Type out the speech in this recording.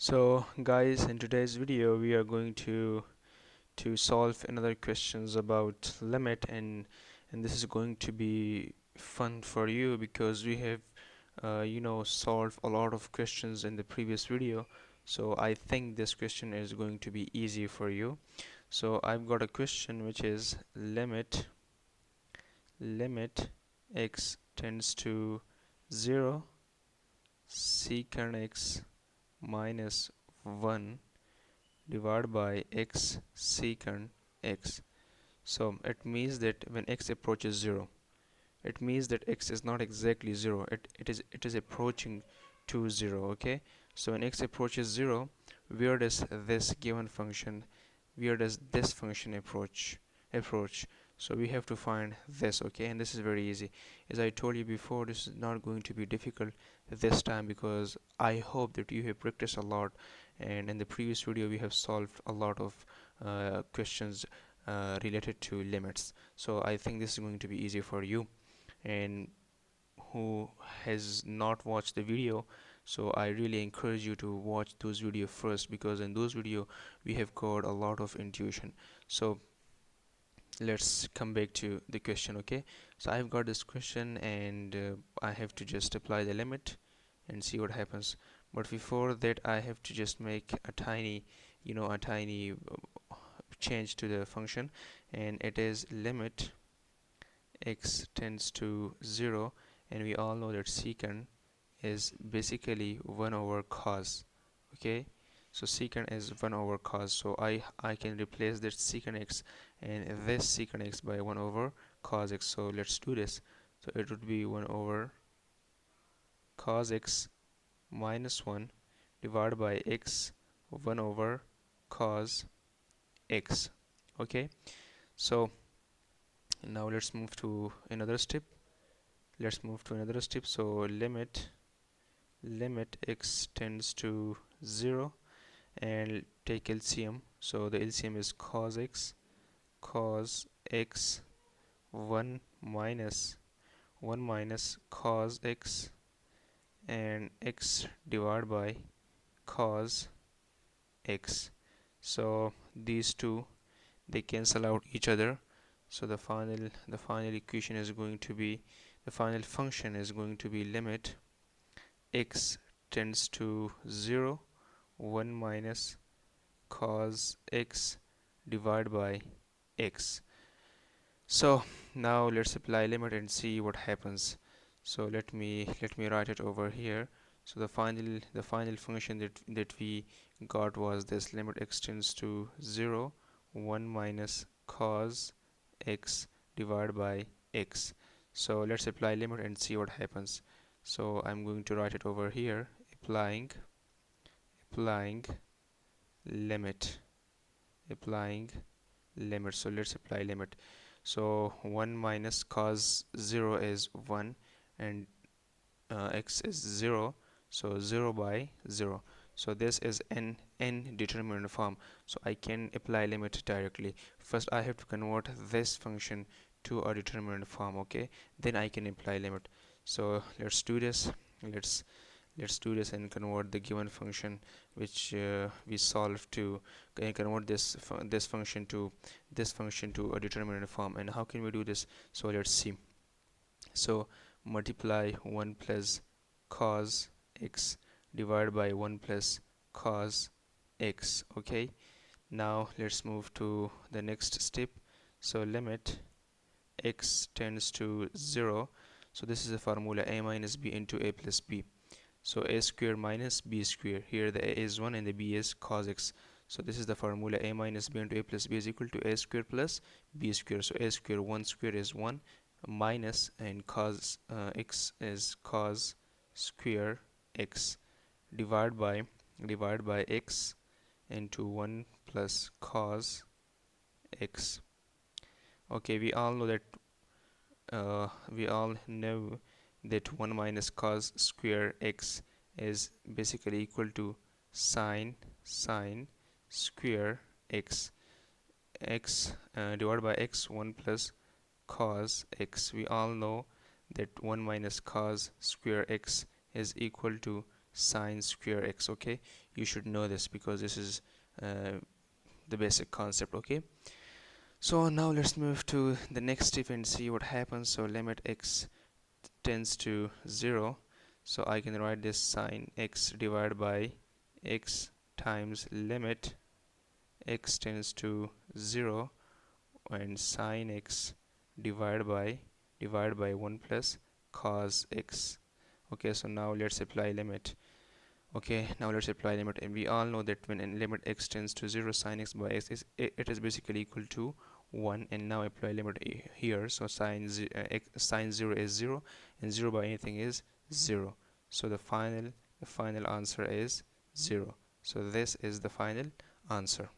So guys, in today's video we are going to solve another questions about limit, and this is going to be fun for you because we have solved a lot of questions in the previous video. So I think this question is going to be easy for you. So I've got a question which is limit x tends to 0 secant x minus 1 divided by x secant x. So it means that when x approaches 0, it means that x is not exactly 0, it is approaching to 0. Okay, so when x approaches 0, where does this given function, where does this function approach? So we have to find this. Okay, and this is very easy. As I told you before, this is not going to be difficult this time because I hope that you have practiced a lot, and in the previous video we have solved a lot of questions related to limits. So I think this is going to be easy for you. And who has not watched the video, so I really encourage you to watch those videos first, because in those videos we have covered a lot of intuition. So let's come back to the question. Okay, so I've got this question, and I have to just apply the limit and see what happens. But before that I have to just make a tiny change to the function, and it is limit x tends to 0, and we all know that secant is basically 1 over cos. Okay, so secant is 1 over cos, so I can replace this secant x and this secant x by 1 over cos x. So let's do this. So it would be 1 over cos x minus 1 divided by x 1 over cos x. Okay, so now let's move to another step. So limit x tends to 0 and take LCM. So the LCM is cos x 1 minus cos x and x divided by cos x. So these two, they cancel out each other. So the final equation is going to be, the final function is going to be limit x tends to 0 1 minus cos x divided by x. So now let's apply limit and see what happens. So let me write it over here. So the final function that we got was this: limit x tends to 0 1 minus cos x divided by x. So let's apply limit and see what happens. So I'm going to write it over here: applying limit applying limit. So let's apply limit. So 1 minus cos 0 is 1, and x is 0, so 0 by 0. So this is an indeterminate form, so I can apply limit directly. First I have to convert this function to a determinate form. Okay, then I can apply limit. So let's do this. Let's do this and convert the given function which we solved to convert this function to a determinate form. And how can we do this? So let's see. So multiply 1 plus cos x divided by 1 plus cos x. Okay, now let's move to the next step. So limit x tends to 0. So this is the formula: a minus b into a plus b. So a square minus b square. Here the a is 1 and the b is cos x. So this is the formula: a minus b into a plus b is equal to a square plus b square. So a square 1 square is 1, minus, and cos x is cos square x divided by x into 1 plus cos x. Okay, we all know that 1 minus cos square x is basically equal to sine square x divided by x 1 plus cos x. We all know that 1 minus cos square x is equal to sine square x. Okay, you should know this because this is the basic concept. Okay, so now let's move to the next step and see what happens. So limit x tends to 0, so I can write this sine x divided by x times limit x tends to 0 and sine x divided by 1 plus cos x. Okay, so now let's apply limit. Okay, now let's apply limit, and we all know that when limit x tends to 0, sine x by x it is basically equal to 1. And now apply limit here, so sine 0 is 0 and 0 by anything is 0, so the final answer is 0. So this is the final answer.